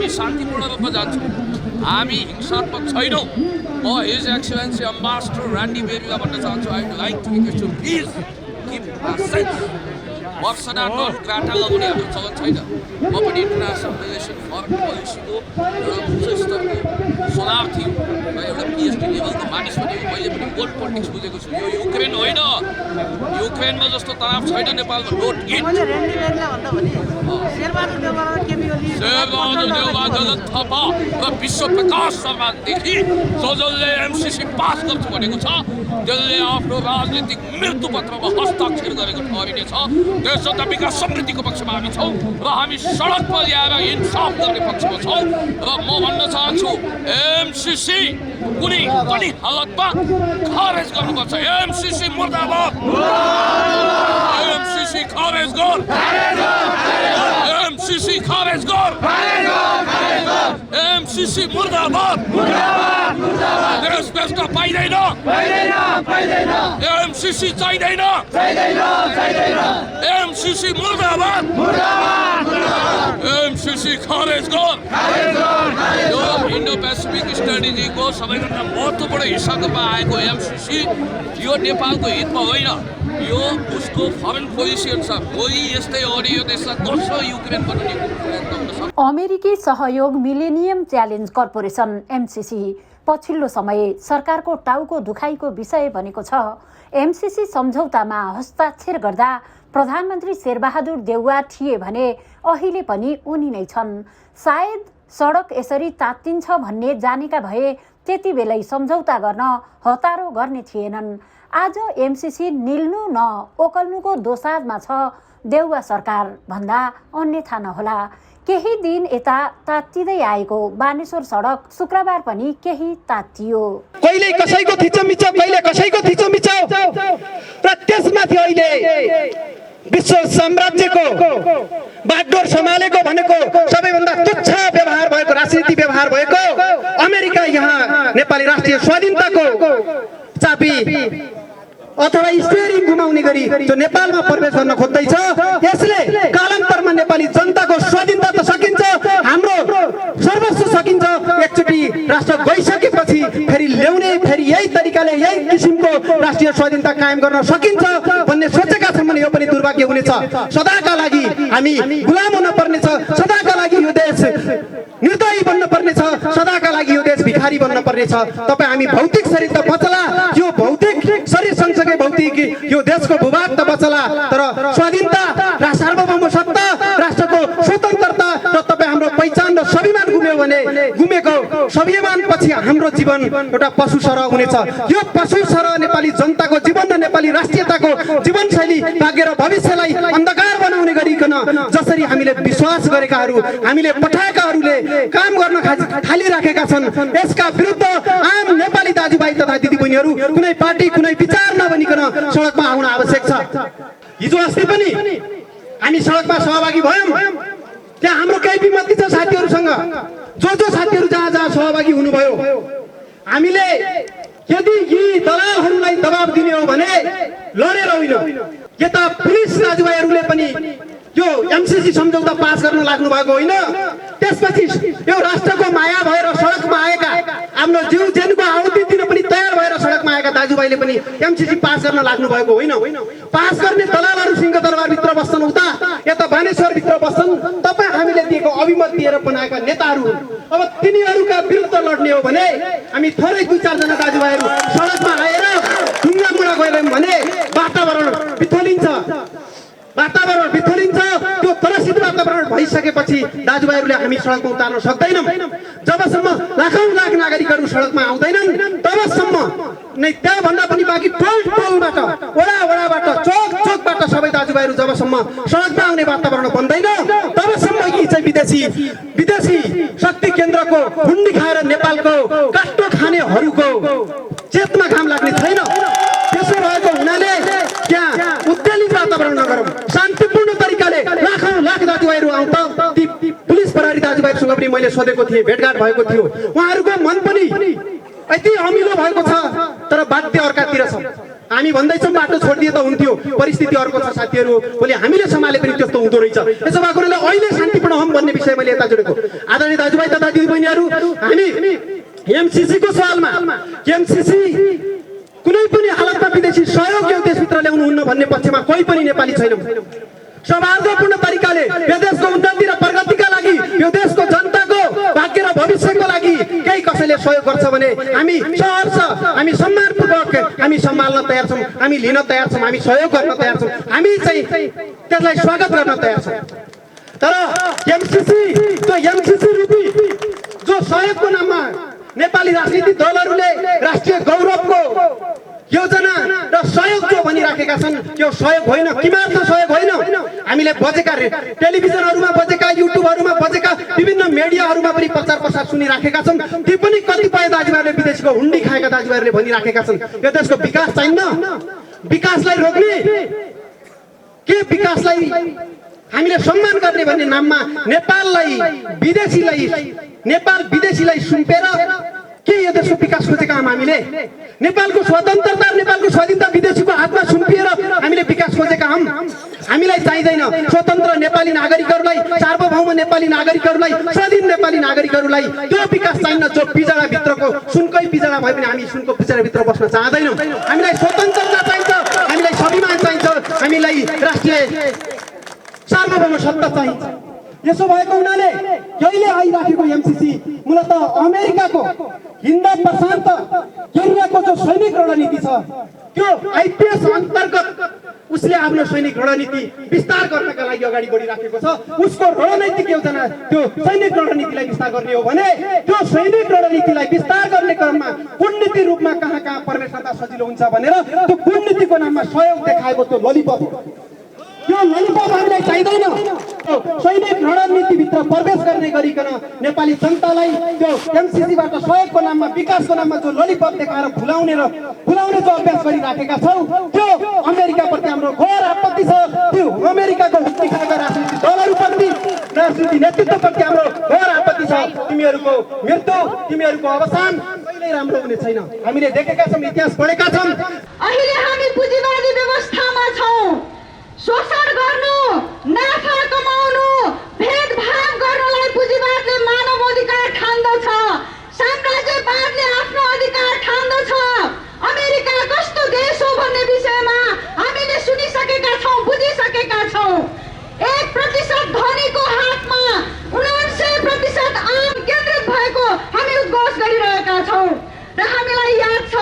हामी शान्तिपूर्ण रूपमा जान्छौँ, हामी हिंसात्मक छैनौँ। म हिज एक्सलेन्सी एम्बेसडर ऱ्यान्डी बेरीलाई भन्न चाहन्छु, I would like to request you please give us sense. Persona non grata लगाउने हाम्रो चलन छैन। म पनि इन्टरनेसनल रिलेसन फरेन पोलिसीको एउटा उच्च स्तरको शोधार्थी हो र एउटा पिएचडी लेभलको मानिस पनि हो। मैले पनि वर्ल्ड पोलिटिक्स बुझेको छु। यो युक्रेन होइन, युक्रेनमा जस्तो तनाव छैन नेपालमा। Note it. शेरबहादुर देउवा, जगत थापा र विश्व प्रकाश शर्मादेखि जसले एमसिसी पास गर्छु भनेको छ त्यसले आफ्नो राजनीतिक मृत्युपत्रमा हस्ताक्षर गरेको ठहरिनेछ। देशका विकास समृद्धिको पक्षमा हामी छौँ र हामी सडकमा ल्याएर इन्साफ गर्ने पक्षमा छौँ। र म भन्न चाहन्छु एमसिसी कुनै पनि हालतमा खारेज गर्नुपर्छ। एमसिसी मुर्दाबाद, एमसिसी खारेज गर, एमसिसी खारेज गर, एमसिसी मुर्दाबाद। देश बेच्न पाइँदैन, एमसिसी चाहिँदैन, एमसिसी मुर्दाबाद, एमसिसी खारेज गर। यो इन्डो पेसिफिक स्ट्राटेजीको सबैभन्दा महत्त्वपूर्ण हिस्सामा आएको एमसिसी यो नेपालको हितमा होइन, यो उसको फरेन पोलिसी अनुसार भोलि यस्तै अरू यो देशलाई दोस्रो युक्रेन बनाउने प्रयत्न हुन सक्छ। अमेरिकी सहयोग मिलेनियम च्यालेन्ज कर्पोरेसन एमसिसी पछिल्लो समय सरकारको टाउको दुखाइको विषय बनेको छ। एमसिसी सम्झौतामा हस्ताक्षर गर्दा प्रधानमन्त्री शेरबहादुर देउवा थिए भने अहिले पनि उनी नै छन्। सायद सडक यसरी तात्तिन्छ भन्ने जानेका भए त्यति बेलै सम्झौता गर्न हतारो गर्ने थिएनन्। आज एमसिसी निल्नु न ओकल्नुको दोसाँधमा छ देउवा सरकार भन्दा अन्यथा नहोला। केही दिन यता तात्तिँदै आएको बानेश्वर सडक शुक्रबार पनि केही तात्तियो। कहिले कसैको थिचोमिचो, कहिले कसैको थिचोमिचो र त्यसमाथि अहिले विश्व साम्राज्यको बागडोर सम्हालेको भनेको सबैभन्दा तुच्छ व्यवहार भएको, राजनीति व्यवहार भएको अमेरिका यहाँ नेपाली राष्ट्रिय स्वाधीनताको चाबी अथवा स्टियरिङ घुमाउने गरी जो नेपालमा प्रवेश गर्न खोज्दैछ, यसले कालान्तरमा नेपाली जनताको स्वाधीनता त सकिन्छ, हाम्रो सर्वस्व सकिन्छ। एकचोटि राष्ट्र गइसकेपछि फेरि ल्याउने, फेरि यही तरिकाले यही किसिमको राष्ट्रिय स्वाधीनता कायम गर्न सकिन्छ भन्ने सोचेका छन् भने यो पनि दुर्भाग्य हुनेछ। सदाका लागि हामी गुलाम हुन पर्नेछ, सदाका लागि यो देश निर्दयी बन्न पर्नेछ, सदाका लागि यो देश भिखारी बन्न पर्नेछ। तपाईँ हामी भौतिक शरीर त बचला, यो भौतिक शरीर सँगसँगै भौतिक यो देशको भूभाग त बचला, तर स्वाधीनता र सार्वभौम सत्ता, राष्ट्रको स्वतन्त्रता र तपाईँ हाम्रो पहिचान र स्वाभिमान गुम्यो भने गुमेको स्वाभिमान पछि हाम्रो जीवन एउटा पशु सरह हुनेछ। यो पशु सरह नेपाली जनताको जीवन र नेपाली राष्ट्रियताको जीवनशैली भाग्य र भविष्यलाई अन्धकार बनाउने गरिकन जसरी हामीले विश्वास गरेकाहरू, हामीले पठाएकाहरूले काम गर्न थालिराखेका छन्, यसका विरुद्ध आम नेपाली दाजुभाइ तथा दिदीबहिनीहरू कुनै पार्टी कुनै विचार नबनिकन सडकमा आउन आवश्यक छ। हिजो अस्ति पनि हामी सडकमा सहभागी भयौँ। त्यहाँ हाम्रो केही विमति छ साथीहरूसँग, जो साथीहरू जहाँ जहाँ सहभागी हुनुभयो। हामीले यदि यी दलालहरूलाई दबाब दिने हो भने लडेर होइन, यता पुलिस दाजुभाइहरूले पनि यो एमसिसी सम्झौता पास गर्न लाग्नु भएको होइन। त्यसपछि यो राष्ट्रको माया भएर सडकमा आएका, आफ्नो जीव ज्यानको आहुति दिन पनि तयार भएर सडकमा आएका दाजुभाइले पनि एमसिसी पास गर्न लाग्नु भएको होइन। पास गर्ने दलालहरू सिंहदरबारभित्र बस्छन्, उता यता बानेश्वरभित्र बस्छन्। तपाईँ हामीले दिएको अभिमत दिएर बनाएका नेताहरू अब तिनीहरूका विरुद्ध लड्ने हो भने हामी थोरै दुई चारजना दाजुभाइहरू सडकमा आएर ढुङ्गामुढा गयौँ भने वातावरण बिथोलिन्छ, वातावरण बिथोलिन्छ। त्यो त्रसित वातावरण भइसकेपछि दाजुभाइहरूले हामी सडकमा उतार्न सक्दैनौँ। जबसम्म लाखौँ लाख नागरिकहरू सडकमा आउँदैनन् तबसम्म नै त्यहाँभन्दा पनि बाँकी टोलबाट, वडाबाट, चोकबाट सबै दाजुभाइहरू जबसम्म सडकमा आउने वातावरण बन्दैन तबसम्म यी चाहिँ विदेशी शक्ति केन्द्रको हुन्डी खाएर नेपालको काट्टो खानेहरूको चेतमा घाम लाग्ने छैन। त्यसो भएको हुनाले त्यहाँ उत्तेजित वातावरण नगरौँ, शान्तिपूर्ण तरिकाले लाखौँ लाख दाजुभाइहरू आउँछ। ती पुलिस प्रहरी दाजुभाइहरूसँग पनि मैले सोधेको थिएँ, भेटघाट भएको थियो। उहाँहरूको मन पनि यति अमिलो भएको छ तर बाध्य अर्कातिर छ। हामी भन्दैछौँ बाटो छोडिदिए त हुन्थ्यो, परिस्थिति अर्को छ साथीहरू, भोलि हामीले सम्हाले पनि त्यस्तो हुँदो रहेछ। यसो भएको हुनाले अहिले शान्तिपूर्ण हौँ भन्ने विषय मैले यता जोडेको। आदरणीय दाजुभाइ तथा दिदीबहिनीहरू, हामी एमसीसी को सवालमा एमसीसी कुनै पनि हालतमा विदेशी सहयोग यो देशभित्र ल्याउनु हुन्न भन्ने पक्षमा कोही पनि नेपाली छैनौँ। सौहार्दपूर्ण तरिकाले यो देशको उन्नति र प्रगतिका लागि, यो देशको जनताको भाग्य र भविष्यको लागि केही कसैले सहयोग गर्छ भने हामी सहर्ष, हामी सम्मानपूर्वक हामी सम्हाल्न तयार छौँ, हामी लिन तयार छौँ, हामी सहयोग गर्न तयार छौँ, हामी चाहिँ त्यसलाई स्वागत गर्न तयार छौँ। तर एमसीसी रूपी जो सहयोगको नाममा नेपाली राजनीतिक दलहरूले राष्ट्रिय गौरवको योजना र सहयोग जो भनिराखेका छन्, त्यो सहयोग होइन, किमार्थ सहयोग होइन। हामीले बजेका टेलिभिजनहरूमा बजेका, युट्युबहरूमा बजेका, विभिन्न मिडियाहरूमा पनि प्रचार प्रसार सुनिराखेका छौँ। ती पनि कतिपय दाजुभाइहरूले विदेशको हुन्डी खाएका दाजुभाइहरूले भनिराखेका छन् यो देशको विकास चाहिन्न, विकासलाई रोक्ने के विकासलाई हामीले सम्मान गर्ने भन्ने नाममा नेपाल विदेशीलाई सुम्पेर के यो देशको विकास खोजेका हौँ हामीले? नेपालको स्वतन्त्रता, नेपालको स्वाधीनता विदेशीको हातमा सुम्पिएर हामीले विकास खोजेका हौँ? हामीलाई चाहिँदैन। स्वतन्त्र नेपाली नागरिकहरूलाई, सार्वभौम नेपाली नागरिकहरूलाई, स्वाधीन नेपाली नागरिकहरूलाई त्यो विकास चाहिन्न जो पिजडाभित्रको सुनकै पिजडा भए पनि हामी सुनको पिजडाभित्र बस्न चाहँदैनौँ। हामीलाई स्वतन्त्रता चाहिन्छ, हामीलाई स्वाभिमान चाहिन्छ, हामीलाई राष्ट्रिय सार्वभौम सत्ता चाहिन्छ। यसो भएको हुनाले कहिले आइराखेको एमसीसी मूलत अमेरिकाको हिन्द प्रशान्त एरियाको जो सैनिक रणनीति छ, त्यो आइपीएस अन्तर्गत उसले आफ्नो सैनिक रणनीति विस्तार गर्नका लागि अगाडि बढिराखेको छ। उसको रणनीतिक योजना त्यो सैनिक रणनीतिलाई विस्तार गर्ने हो भने त्यो सैनिक रणनीतिलाई विस्तार गर्ने क्रममा कूटनीति रूपमा कहाँ कहाँ प्रवेश गर्दा सजिलो हुन्छ भनेर त्यो कूटनीतिको नाममा सहयोग देखाएको त्यो ललिपप, त्यो ललिपप हामीलाई चाहिँदैन। सैनिक रणनीतिभित्र प्रवेश गर्ने गरिकन नेपाली जनतालाई त्यो एमसीसीबाट सहयोगको नाममा, विकासको नाममा जो ललिपप देखाएर भुलाउने जो अभ्यास गरिराखेका छौँ, त्यो अमेरिकाप्रति हाम्रो घोर आपत्ति छ। त्यो अमेरिकाको हुक्की खाएका राजनीतिक दलहरूप्रति, राजनीति नेतृत्वप्रति हाम्रो घोर आपत्ति छ। तिमीहरूको मृत्यु, तिमीहरूको अवसान कहिल्यै राम्रो हुने छैन। हामीले देखेका छौँ, इतिहास पढेका छौँ। अहिले हामी पुँजीवादी व्यवस्थामा छौँ। शोषण गर्नु, नाफा कमाउनु, भेदभाव गर्नलाई पुँजीवादले मानव अधिकार ठान्दछ, साम्राज्यवादले आफ्नो अधिकार ठान्दछ। अमेरिका कस्तो देश हो भन्ने विषयमा हामीले सुनिसकेका छौँ, बुझिसकेका छौँ। 1% धनीको हातमा 99% आम केन्द्रित भएको हामी उद्घोष गरिरहेका छौँ। र हामीलाई याद छ,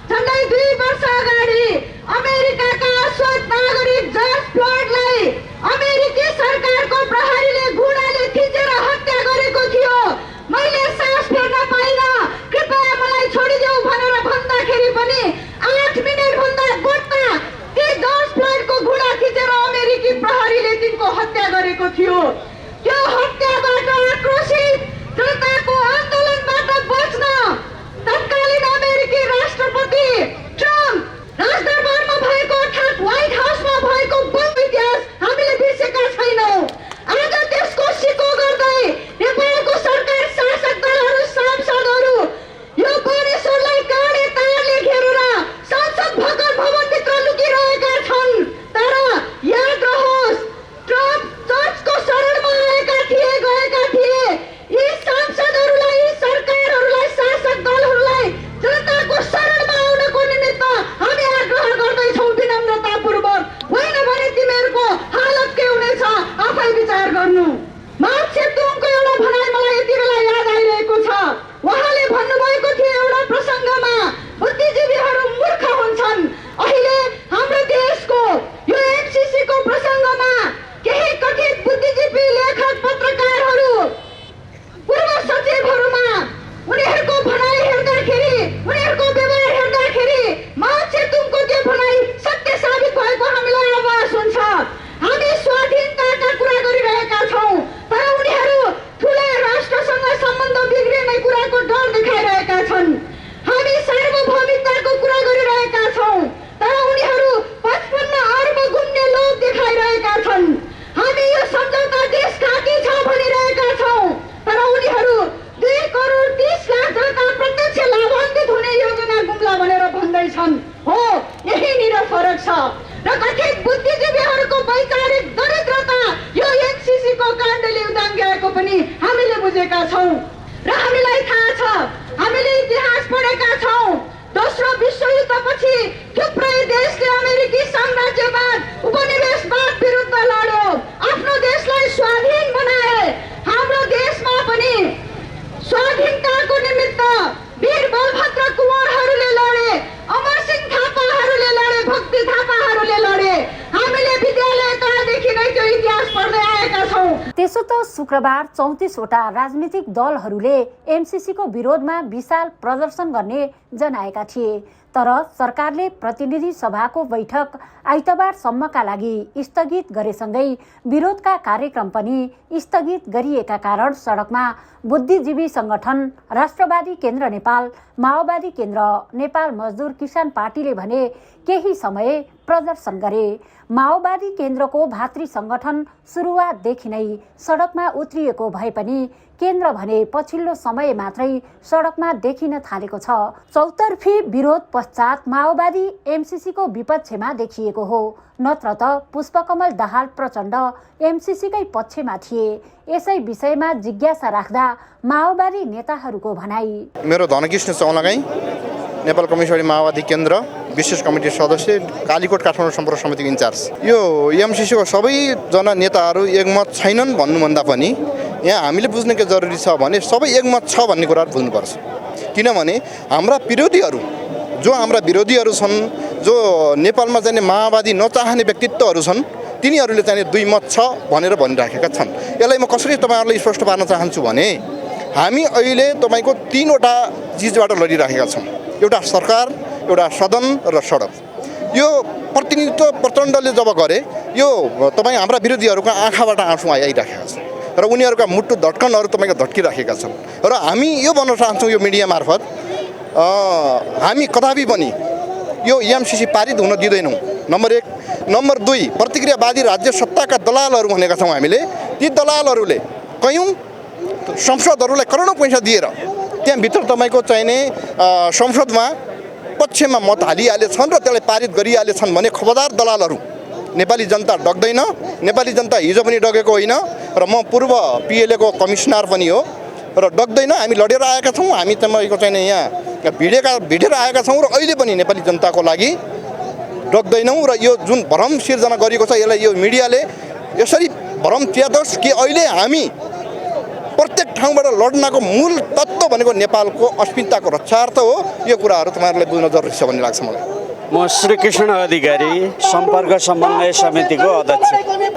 झन्डै 2 वर्ष अगाडि अमेरिकाका अश्वत नागरिक जर्ज फ्लोयडलाई अमेरिकी सरकारको प्रहरीले छौँ र हामीलाई थाहा छ, हामीले इतिहास पढेका छौँ। दोस्रो विश्वयुद्धपछि थुप्रै देशले अमेरिकी साम्राज्यवाद, उपनिवेशवाद विरुद्ध लड्यो, आफ्नो देशलाई स्वाधीन बनाए। हाम्रो देशमा पनि स्वाधीनताको निमित्त वीर बलभद्र कुँवरहरूले लडे, अमरसिंह थापाहरूले लडे, भक्ति थापाहरूले लडे। हामीले विद्यालय तहदेखि नै त्यो इतिहास पढ्दै आएका छौँ। त्यसो त शुक्रबार 34वटा राजनीतिक दलहरूले एमसीसीको विरोधमा विशाल प्रदर्शन गर्ने जनाएका थिए। तर सरकारले प्रतिनिधि सभाको बैठक आइतबारसम्मका लागि स्थगित गरेसँगै विरोधका कार्यक्रम पनि स्थगित गरिएका कारण सडकमा बुद्धिजीवी संगठन, राष्ट्रवादी केन्द्र नेपाल, माओवादी केन्द्र, नेपाल मजदुर किसान पार्टीले भने केही समय प्रदर्शन गरे। माओवादी केन्द्रको भातृ संगठन सुरुवातदेखि नै सडकमा उत्रिएको भए पनि केन्द्र भने पछिल्लो समय मात्रै सडकमा देखिन थालेको छ। चौतर्फी विरोध पश्चात माओवादी एमसीसीको विपक्षमा देखिएको हो, नत्र त पुष्पकमल दाहाल प्रचण्ड एमसीसीकै पक्षमा थिए। यसै विषयमा जिज्ञासा राख्दा माओवादी नेताहरूको भनाई। मेरो धनकृष्ण चौलागाई, नेपाल कम्युनिस्ट पार्टी माओवादी केन्द्र विशेष कमिटी सदस्य, कालीकोट काठमाडौँ सम्पर्क समितिको इन्चार्ज। यो एमसीसीको सबैजना नेताहरू एकमत छैनन् भन्नुभन्दा पनि यहाँ हामीले बुझ्ने के जरुरी छ भने सबै एकमत छ भन्ने कुराहरू बुझ्नुपर्छ। किनभने हाम्रा विरोधीहरू छन्, जो नेपालमा चाहिँ माओवादी नचाहने व्यक्तित्वहरू छन्, तिनीहरूले चाहिँ दुई मत छ भनेर भनिराखेका छन्। यसलाई म कसरी तपाईँहरूलाई स्पष्ट पार्न चाहन्छु भने हामी अहिले तपाईँको 3वटा चिजबाट लडिराखेका छौँ। एउटा सरकार, एउटा सदन र सडक। यो प्रतिनिधित्व प्रचण्डले जब गरे, यो तपाईँ हाम्रा विरोधीहरूको आँखाबाट आँसु आइराखेका छन् र उनीहरूका मुटु धड्कनहरू तपाईँको धड्किराखेका छन्। र हामी यो भन्न चाहन्छौँ यो मिडिया मार्फत, हामी कदापि पनि यो एमसीसी पारित हुन दिँदैनौँ, नम्बर 1। नम्बर 2, प्रतिक्रियावादी राज्य सत्ताका दलालहरू भनेका छौँ हामीले। ती दलालहरूले कयौँ संसदहरूलाई करोडौँ पैसा दिएर त्यहाँभित्र तपाईँको चाहिने संसदमा पक्षमा मत हालिहालेछन् र त्यसलाई पारित गरिहालेछन् भने खबरदार दलालहरू। नेपाली जनता डग्दैन, नेपाली जनता हिजो पनि डगेको होइन र म पूर्व पिएलएको कमिसनर पनि हो र डग्दैन। हामी लडेर आएका छौँ, हामी तपाईँको चाहिने यहाँ भिडेर आएका छौँ र अहिले पनि नेपाली जनताको लागि डग्दैनौँ। र यो जुन भ्रम सिर्जना गरिएको छ, यसलाई यो मिडियाले यसरी भ्रम च्यादोस् कि अहिले हामी प्रत्येक ठाउँबाट लड्नको मूल तत्त्व भनेको नेपालको अस्मिताको रक्षार्थ हो। यो कुराहरू तपाईँहरूलाई बुझ्न जरुरी छ भन्ने लाग्छ मलाई। म श्रीकृष्ण अधिकारी, सम्पर्क समन्वय समितिको अध्यक्ष,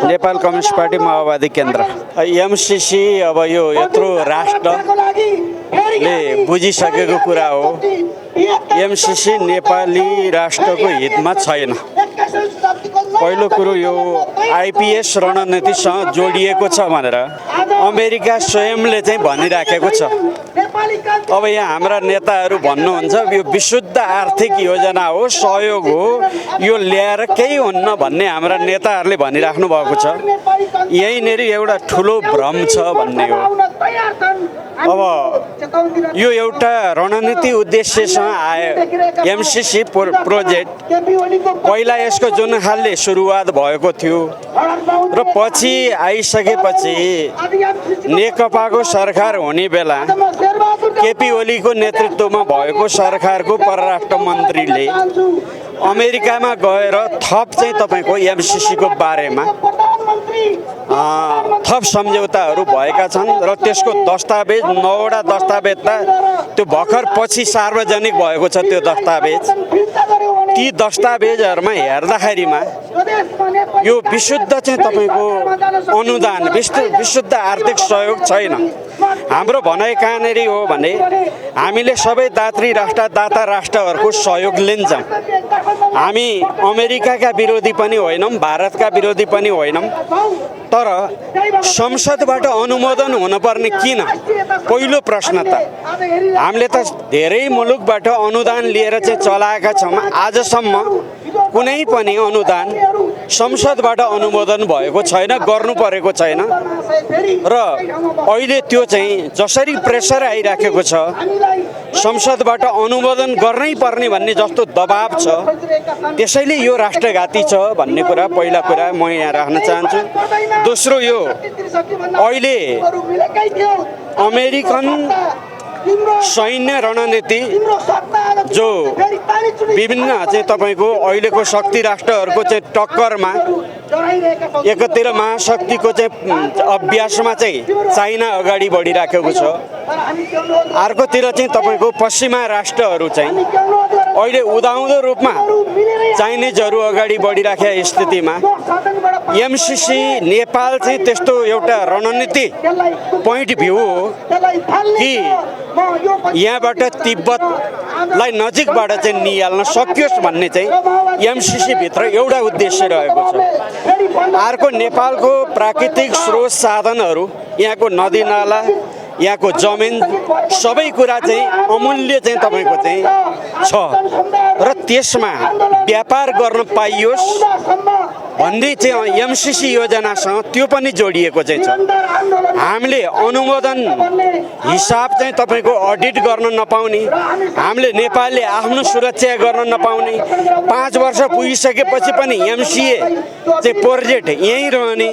नेपाल कम्युनिस्ट पार्टी माओवादी केन्द्र। एमसीसी अब यो यत्रो राष्ट्रले बुझिसकेको कुरा हो, एमसीसी नेपाली राष्ट्रको हितमा छैन। पहिलो कुरो यो आइपीएस रणनीतिसँग जोडिएको छ भनेर अमेरिका स्वयंले चाहिँ भनिराखेको छ। अब यहाँ हाम्रा नेताहरू भन्नुहुन्छ यो विशुद्ध आर्थिक योजना हो, सहयोग हो, यो ल्याएर केही हुन्न भन्ने हाम्रा नेताहरूले भनिराख्नु भएको छ। यहीँनिर एउटा ठुलो भ्रम छ भन्ने हो। अब यो एउटा रणनीति उद्देश्यसँग आयो एमसीसी प्रोजेक्ट। पहिला यसको जुन खालले सुरुवात भएको थियो र पछि आइसकेपछि नेकपाको सरकार हुने बेला केपी ओलीको नेतृत्वमा भएको सरकारको परराष्ट्र मन्त्रीले अमेरिकामा गएर थप चाहिँ तपाईँको एमसीसीको बारेमा थप सम्झौताहरू भएका छन् र त्यसको दस्तावेज 9वटा दस्तावेज त त्यो भर्खर पछि सार्वजनिक भएको छ। त्यो दस्तावेज, ती दस्तावेजहरूमा हेर्दाखेरिमा यो विशुद्ध चाहिँ तपाईँको अनुदान, विशुद्ध आर्थिक सहयोग छैन। हाम्रो भनाइ कहाँनिर हो भने हामीले सबै दाता राष्ट्रहरूको सहयोग लिन्छौँ। हामी अमेरिकाका विरोधी पनि होइनौँ, भारतका विरोधी पनि होइनौँ, तर संसदबाट अनुमोदन हुनुपर्ने किन? पहिलो प्रश्न त हामीले त धेरै मुलुकबाट अनुदान लिएर चाहिँ चलाएका छौँ। आजसम्म कुनै पनि अनुदान संसदबाट अनुमोदन भएको छैन, गर्नु परेको छैन। र अहिले त्यो चाहिँ जसरी प्रेसर आइराखेको छ संसदबाट अनुमोदन गर्नै पर्ने भन्ने जस्तो दबाब छ। त्यसैले यो राष्ट्रघाती छ भन्ने कुरा पहिला कुरा म यहाँ राख्न चाहन्छु। दोस्रो, यो अहिले अमेरिकन सैन्य रणनीति जो विभिन्न चाहिँ तपाईँको अहिलेको शक्ति राष्ट्रहरूको चाहिँ टक्करमा एकतिर महाशक्तिको चाहिँ अभ्यासमा चाहिँ चाइना अगाडि बढिराखेको छ, अर्कोतिर चाहिँ तपाईँको पश्चिमा राष्ट्रहरू चाहिँ अहिले उदाउँदो रूपमा चाइनिजहरू अगाडि बढिराखेका स्थितिमा एमसिसी नेपाल चाहिँ त्यस्तो एउटा रणनीति पोइन्ट भ्यू हो कि यहाँबाट तिब्बतलाई नजिकबाट चाहिँ निहाल्न सकियोस् भन्ने चाहिँ एमसिसी भित्र एउटा उद्देश्य रहेको छ। अर्को, नेपालको प्राकृतिक स्रोत साधनहरू, यहाँको नदी नाला, यहाँको जमिन, सबै कुरा चाहिँ अमूल्य चाहिँ तपाईँको चाहिँ छ र त्यसमा व्यापार गर्न पाइयोस् भन्ने चाहिँ एमसिसी योजनासँग त्यो पनि जोडिएको चाहिँ छ। हामीले अनुमोदन हिसाब चाहिँ तपाईँको अडिट गर्न नपाउने, हामीले नेपालले आफ्नो सुरक्षा गर्न नपाउने, 5 वर्ष पुगिसकेपछि पनि एमसिए चाहिँ प्रोजेक्ट यहीँ रहने,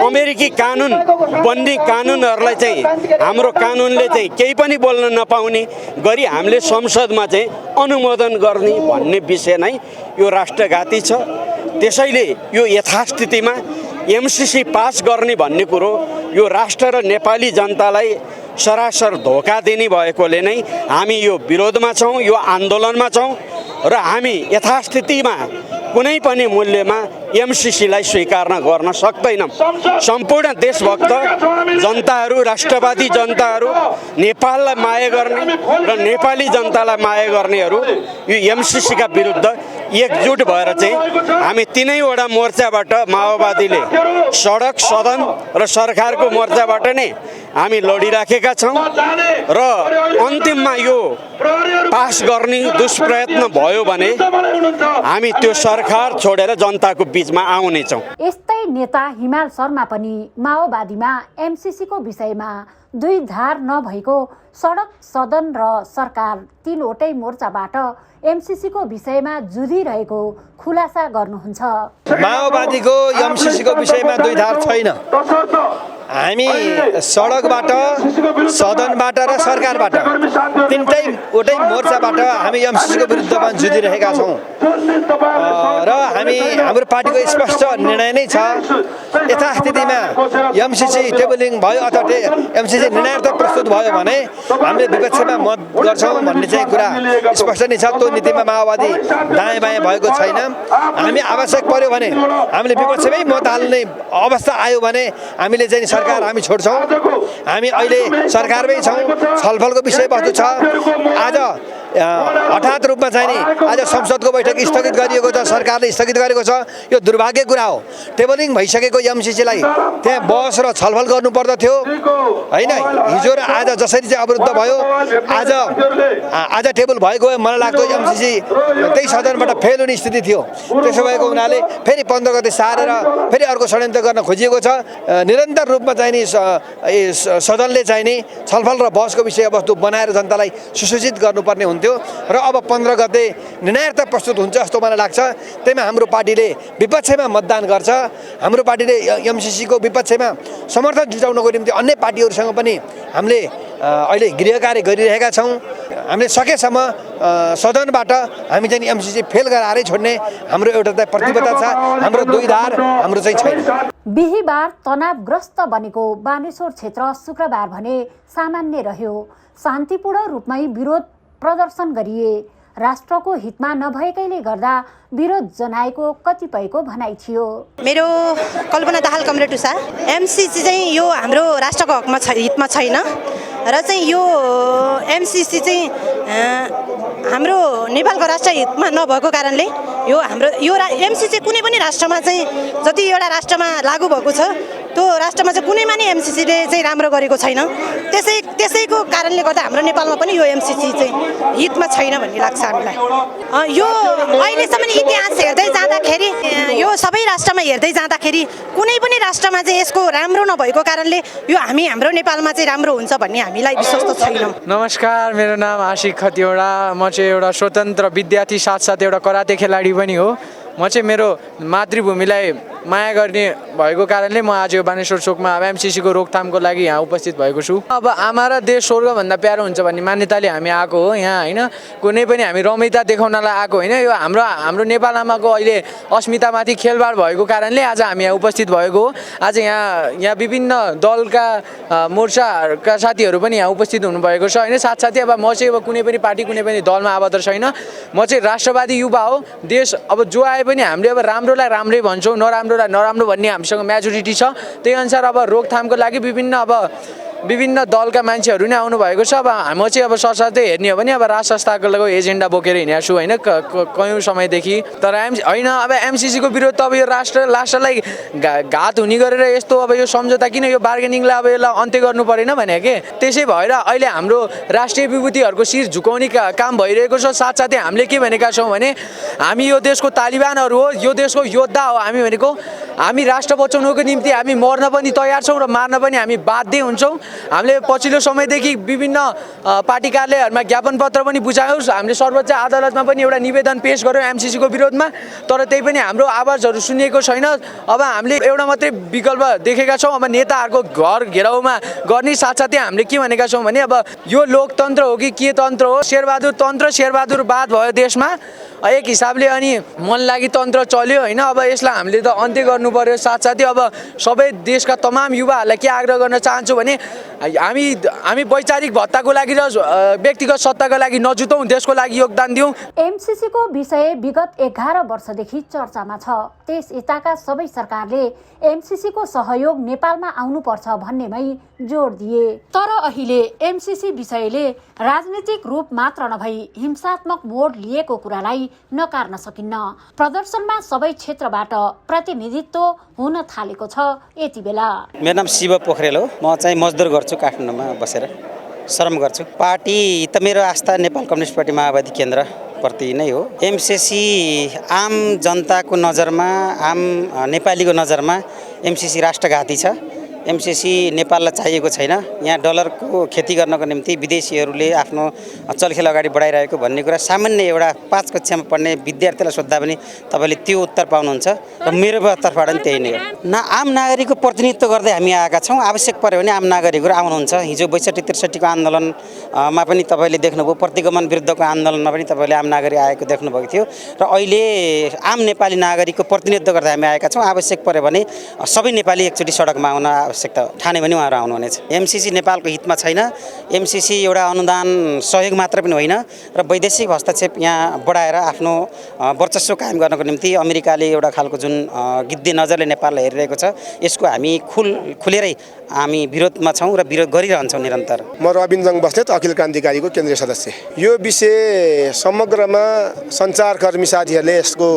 अमेरिकी कानुन बन्ने कानुनहरूलाई चाहिँ हाम्रो कानुनले चाहिँ केही पनि बोल्न नपाउने गरी हामीले संसदमा चाहिँ अनुमोदन गर्ने भन्ने विषय नै यो राष्ट्रघाती छ। त्यसैले यो यथास्थितिमा एमसिसी पास गर्ने भन्ने कुरो यो राष्ट्र र नेपाली जनतालाई सरासर धोका दिने भएकोले नै हामी यो विरोधमा छौँ, यो आन्दोलनमा छौँ र हामी यथास्थितिमा कुनै पनि मूल्यमा एमसिसीलाई स्वीकार गर्न सक्दैनौँ। सम्पूर्ण देशभक्त जनताहरू, राष्ट्रवादी जनताहरू, नेपाललाई माया गर्ने र नेपाली जनतालाई माया गर्नेहरू यो एमसिसीका विरुद्ध एकजुट भएर चाहिँ हामी तीनैवटा मोर्चाबाट माओवादीले सडक, सदन र सरकारको मोर्चाबाट नै हामी लडिराखेका छौँ र अन्तिममा यो पास गर्ने दुष्प्रयत्न भयो भने हामी त्यो सरकार छोडेर जनताको बीचमा आउनेछौँ। यस्तै नेता हिमाल शर्मा पनि माओवादीमा एमसिसीको विषयमा दुई धार नभएको सडक, सदन र सरकार तीनवटै मोर्चाबाट एमसिसीको विषयमा जुधिरहेको खुलासा गर्नुहुन्छ। माओवादीको एमसिसीको विषयमा दुई धार छैन। हामी सडकबाट, सदनबाट र सरकारबाट तीनवटै मोर्चाबाट हामी एमसिसीको विरुद्धमा जुधिरहेका छौँ र हाम्रो पार्टीको स्पष्ट निर्णय नै छ, यथास्थितिमा एमसिसी टेबलिङ भयो अथवा एमसिसी निर्णयार्थ प्रस्तुत भयो भने हामीले विपक्षमा मत गर्छौँ भन्ने चाहिँ कुरा स्पष्ट नै छ। त्यो नीतिमा माओवादी दायाँ बायाँ भएको छैन। हामी आवश्यक पर्यो भने हामीले विपक्षमै मत हाल्ने अवस्था आयो भने हामीले चाहिँ सरकार हामी छोड्छौँ। हामी अहिले सरकारमै छौँ। छलफलको विषयवस्तु छ। आज हठात रूपमा चाहिँ नि आज संसदको बैठक स्थगित गरिएको छ, सरकारले स्थगित गरेको छ। यो दुर्भाग्य कुरा हो। टेबलिङ भइसकेको एमसिसीलाई त्यहाँ बहस र छलफल गर्नु पर्दथ्यो होइन। हिजो र आज जसरी चाहिँ अवरुद्ध भयो, आज टेबल भएको मलाई लाग्दो एमसिसी त्यही सदनबाट फेल हुने स्थिति थियो। त्यसो भएको हुनाले फेरि 15 गते सारेर फेरि अर्को षड्यन्त्र गर्न खोजिएको छ। निरन्तर रूपमा चाहिँ नि सदनले चाहिँ नि छलफल र बहसको विषयवस्तु बनाएर जनतालाई सुसूचित गर्नुपर्ने हुन्थ्यो र अब 15 गते निर्णयार्थ प्रस्तुत हुन्छ जस्तो मलाई लाग्छ। त्यहीमा हाम्रो पार्टीले विपक्षमा मतदान गर्छ। हाम्रो पार्टीले एमसिसीको विपक्षमा समर्थन जुटाउनको निम्ति अन्य पार्टीहरूसँग पनि हामीले अहिले गृह कार्य गरिरहेका छौँ। हामीले सकेसम्म सदनबाट हामी चाहिँ एमसिसी फेल गराएरै छोड्ने हाम्रो एउटा प्रतिबद्धता छ। हाम्रो दुई धार हाम्रो चाहिँ छैन। बिहीबार तनावग्रस्त बनेको बानेश्वर क्षेत्र शुक्रबार भने सामान्य रह्यो। शान्तिपूर्ण रूपमै विरोध प्रदर्शन गरिए। राष्ट्रको हितमा नभएकैले गर्दा विरोध जनाएको कतिपयको भनाइ थियो। मेरो कल्पना दाहाल कमरेटुसा, एमसिसी चाहिँ यो हाम्रो राष्ट्रको हकमा हितमा छैन र चाहिँ यो एमसिसी चाहिँ हाम्रो नेपालको राष्ट्र हितमा नभएको कारणले यो एमसिसी कुनै पनि राष्ट्रमा चाहिँ जति एउटा राष्ट्रमा लागू भएको छ त्यो राष्ट्रमा चाहिँ कुनैमा नि एमसीसीले चाहिँ राम्रो गरेको छैन। त्यसैको कारणले गर्दा हाम्रो नेपालमा पनि यो एमसीसी चाहिँ हितमा छैन भन्ने लाग्छ हामीलाई। यो अहिलेसम्म इतिहास हेर्दै जाँदाखेरि यो सबै राष्ट्रमा हेर्दै जाँदाखेरि कुनै पनि राष्ट्रमा चाहिँ यसको राम्रो नभएको कारणले यो हाम्रो नेपालमा चाहिँ राम्रो हुन्छ भन्ने हामीलाई विश्वास त छैन। नमस्कार, मेरो नाम आशिक खतिवडा। म चाहिँ एउटा स्वतन्त्र विद्यार्थी साथसाथै एउटा कराते खेलाडी पनि हो। म चाहिँ मेरो मातृभूमिलाई माया गर्ने भएको कारणले म आज यो बानेश्वर चोकमा एमसीसीको रोकथामको लागि यहाँ उपस्थित भएको छु। अब आमा र देश स्वर्गभन्दा प्यारो हुन्छ भन्ने मान्यताले हामी आएको हो यहाँ होइन। कुनै पनि हामी रमिता देखाउनलाई आएको होइन। यो हाम्रो नेपाल आमाको अहिले अस्मितामाथि खेलबाड भएको कारणले आज हामी यहाँ उपस्थित भएको हो। आज यहाँ विभिन्न दलका मोर्चाका साथीहरू पनि यहाँ उपस्थित हुनुभएको छ होइन। साथसाथै अब म चाहिँ अब कुनै पनि पार्टी कुनै पनि दलमा आबद्ध छैन। म चाहिँ राष्ट्रवादी युवा हो। देश अब जो आए पनि हामीले अब राम्रोलाई राम्रै भन्छौँ, नराम्रोलाई नराम्रो भन्ने हामीसँग मेजोरिटी छ। त्यही अनुसार अब रोकथामको लागि विभिन्न दलका मान्छेहरू नै आउनुभएको छ। अब म चाहिँ अब सरसाथै हेर्ने हो भने अब राज संस्थाको एजेन्डा बोकेर हिँडेको छु होइन कयौँ समयदेखि। तर होइन अब एमसीसीको विरोध त अब यो राष्ट्रलाई घात हुने गरेर यस्तो अब यो सम्झौता किन यो बार्गेनिङलाई अब यसलाई अन्त्य गर्नु परेन भने के। त्यसै भएर अहिले हाम्रो राष्ट्रिय विभूतिहरूको शिर झुकाउने काम भइरहेको छ। साथसाथै हामीले के भनेका छौँ भने हामी यो देशको तालिबानहरू हो, यो देशको योद्धा हो हामी भनेको। हामी राष्ट्र बचाउनुको निम्ति हामी मर्न पनि तयार छौँ र मार्न पनि हामी बाध्य हुन्छौँ। हामीले पछिल्लो समयदेखि विभिन्न पार्टी कार्यालयहरूमा ज्ञापन पत्र पनि बुझायौँ। हामीले सर्वोच्च अदालतमा पनि एउटा निवेदन पेश गर्यौँ एमसीसीको विरोधमा। तर त्यही पनि हाम्रो आवाजहरू सुनिएको छैन। अब हामीले एउटा मात्रै विकल्प देखेका छौँ, अब नेताहरूको घर घेराउमा गर्ने। साथसाथै हामीले के भनेका छौँ भने अब यो लोकतन्त्र हो कि के तन्त्र हो, शेरबहादुरवाद भयो देशमा एक हिसाबले। अनि मन लागि तन्त्र चल्यो होइन। अब यसलाई हामीले त अन्त्य गर्नु पर्यो। साथसाथै अब सबै देशका तमाम युवाहरूलाई के आग्रह गर्न चाहन्छु भने हामी वैचारिक भत्ताको लागि र व्यक्तिगत सत्ताको लागि नजुटौँ, देशको लागि योगदान दिउँ। एमसीसीको विषय विगत 11 वर्षदेखि चर्चामा छ। त्यस यताका सबै सरकारले एमसीसीको सहयोग नेपालमा आउनुपर्छ भन्नेमै जोड दिए। तर अहिले एमसीसी विषयले राजनीतिक रूप मात्र नभई हिंसात्मक मोड लिएको कुरालाई नकार्न सकिन्न। प्रदर्शनमा सबै क्षेत्रबाट प्रतिनिधित्व हुन थालेको छ यति बेला। मेरो नाम शिव पोखरेल हो। म चाहिँ मजदुर गर्छु काठमाडौँमा बसेर, श्रम गर्छु। पार्टी त मेरो आस्था नेपाल कम्युनिस्ट पार्टी माओवादी केन्द्र प्रति नै हो। एमसीसी आम जनताको नजरमा, आम नेपालीको नजरमा एमसीसी राष्ट्रघाती छ। एमसीसी नेपाललाई चाहिएको छैन। यहाँ डलरको खेती गर्नको निम्ति विदेशीहरूले आफ्नो चलखेल अगाडि बढाइरहेको भन्ने कुरा सामान्य एउटा 5 कक्षामा पढ्ने विद्यार्थीलाई सोद्धा पनि तपाईँले त्यो उत्तर पाउनुहुन्छ र मेरो तर्फबाट पनि त्यही नै हो। आम नागरिकको प्रतिनिधित्व गर्दै हामी आएका छौँ। आवश्यक पर्यो भने आम नागरिकहरू आउनुहुन्छ। हिजो 62-63 को आन्दोलनमा पनि तपाईँले देख्नुभयो, प्रतिगमन विरुद्धको आन्दोलनमा पनि तपाईँले आम नागरिक आएको देख्नुभएको थियो। र अहिले आम नेपाली नागरिकको प्रतिनिधित्व गर्दै हामी आएका छौँ। आवश्यक पर्यो भने सबै नेपाली एकचोटि सडकमा आउन आवश्यकता ठाने पनि उहाँहरू आउनुहुनेछ। एमसीसी नेपालको हितमा छैन। एमसीसी एउटा अनुदान सहयोग मात्र पनि होइन र वैदेशिक हस्तक्षेप यहाँ बढाएर आफ्नो वर्चस्व कायम गर्नको निम्ति अमेरिकाले एउटा खालको जुन गिद्धे नजरले नेपाललाई हेरिरहेको छ, यसको हामी खुलेरै हामी विरोधमा छौँ र विरोध गरिरहन्छौँ निरन्तर। म रविन्द्र बस्नेत, अखिल क्रान्तिकारीको केन्द्रीय सदस्य। यो विषय समग्रमा सञ्चारकर्मी साथीहरूले यसको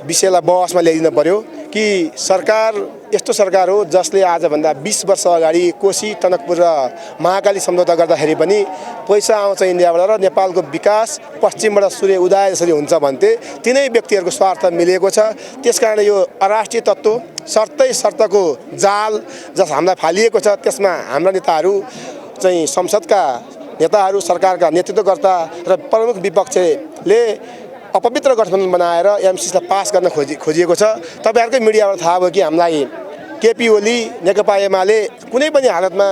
विषयलाई बहसमा ल्याइदिनु पर्यो कि सरकार यस्तो सरकार हो जसले आजभन्दा 20 वर्ष अगाडि कोशी, टनकपुर र महाकाली सम्झौता गर्दाखेरि पनि पैसा आउँछ इन्डियाबाट र नेपालको विकास पश्चिमबाट सूर्य उदय जसरी हुन्छ भन्थे। तिनै व्यक्तिहरूको स्वार्थ मिलेको छ। त्यसकारण यो अराष्ट्रिय तत्त्व शर्तको जाल जस हामीलाई फालिएको छ, त्यसमा हाम्रा नेताहरू चाहिँ संसदका नेताहरू, सरकारका नेतृत्वकर्ता र प्रमुख विपक्षले अपवित्र गठबन्धन बनाएर एमसीसीलाई पास गर्न खोजिएको छ। तपाईँहरूकै मिडियाबाट थाहा भयो कि हामीलाई केपी ओली, नेकपा एमाले कुनै पनि हालतमा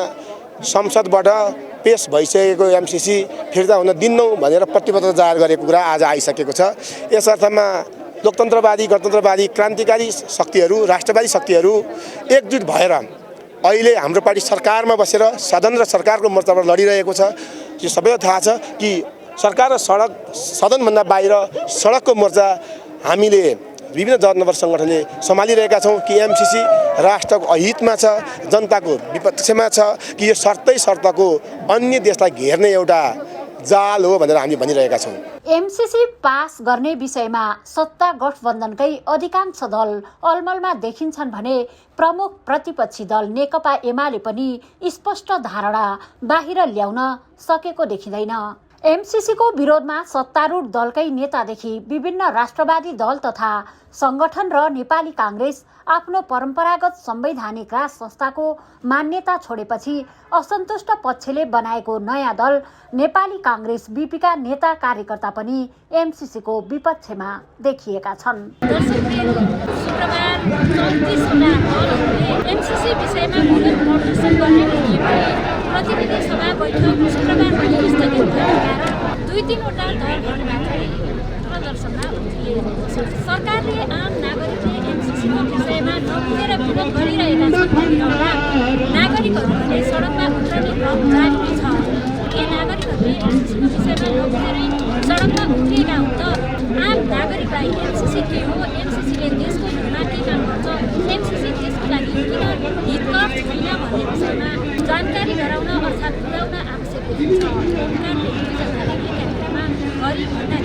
संसदबाट पेश भइसकेको एमसीसी फिर्ता हुन दिन्नौँ भनेर प्रतिबद्धता जाहेर गरेको कुरा आज आइसकेको छ। यस अर्थमा लोकतन्त्रवादी, गणतन्त्रवादी, क्रान्तिकारी शक्तिहरू, राष्ट्रवादी शक्तिहरू एकजुट भएर अहिले हाम्रो पार्टी सरकारमा बसेर सदन र सरकारको मोर्चाबाट लडिरहेको छ। यो सबैलाई थाहा छ कि सरकार र सदनभन्दा बाहिर सडकको मोर्चा हामीले विभिन्न जनवर सङ्गठनले सम्हालिरहेका छौँ कि एमसीसी राष्ट्रको अहितमा छ, जनताको विपक्षमा छ कि यो शर्तको अन्य देशलाई घेर्ने एउटा जाल हो भनेर हामी भनिरहेका छौँ। एमसीसी पास गर्ने विषयमा सत्ता गठबन्धनकै अधिकांश दल अलमलमा देखिन्छन् भने प्रमुख प्रतिपक्षी दल नेकपा एमाले पनि स्पष्ट धारणा बाहिर ल्याउन सकेको देखिँदैन। एमसीसीको विरोधमा सत्तारूढ दलकै नेतादेखि विभिन्न राष्ट्रवादी दल तथा संगठन र नेपाली कांग्रेस आफ्नो परम्परागत संवैधानिक राज संस्थाको मान्यता छोडेपछि असन्तुष्ट पक्षले बनाएको नयाँ दल नेपाली कांग्रेस बीपीका नेता कार्यकर्ता पनि एमसीसीको विपक्षमा देखिएका छन्। शुक्रबार 34वटा दलहरूले एमसीसी विषयमा विरोध प्रदर्शन गर्ने भनिए प्रतिनिधि सभा बैठक शुक्रबार स्थगित भएको कारण 2-3वटा दलहरू मात्रै प्रदर्शनमा उत्रिए। सरकारले आम नागरिकले एमसीसीको विषयमा नबुझेर विरोध गरिरहेका छन् भनिरहँदा नागरिकहरूले सडकमा उत्रने क्रम जारी नै छ। के नागरिकहरूले एमसीसीको विषयमा नबुझेरै सडकमा उत्रिएका हुन् त? आम नागरिकलाई एमसीसी के हो, एमसीसीले देशको हितमा के काम गर्छ, एमसीसी देशको लागि किन हितकर छैन भन्ने विषयमा जानकारी गराउन अर्थात् पुर्याउन आवश्यक देखिन्छ। सरकारले हिजो जारी गरेका कार्यक्रममा गरिब भन्दा